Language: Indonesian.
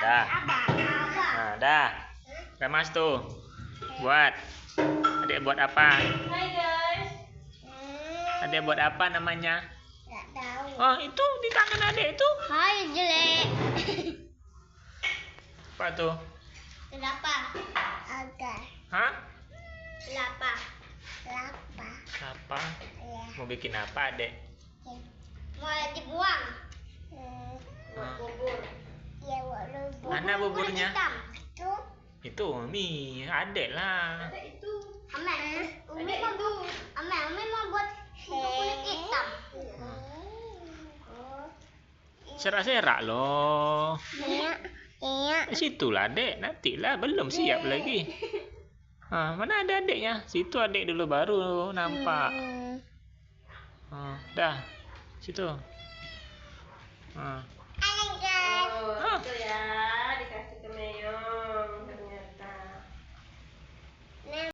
Dah. Nah, dah. Remas tuh. Buat. Adik buat apa? Hai guys. Adik buat apa namanya? Nggak tahu. Oh, itu di tangan adik itu. Hai jelek. Apa tuh? Kenapa? Agak. Hah? Kenapa? Apa? Ya. Mau bikin apa, Adek? Mau dibuang. Bubur. Ya, bubur. Mana buburnya? Itu. Itu Umi, Adek lah. Itu. Umi mau buat kulit hitam. Serak-serak loh. Iya. Situ lah, Adek. Nantilah, belum siap lagi. Mana ada adiknya? Situ adik dulu baru nampak. Dah. Situ.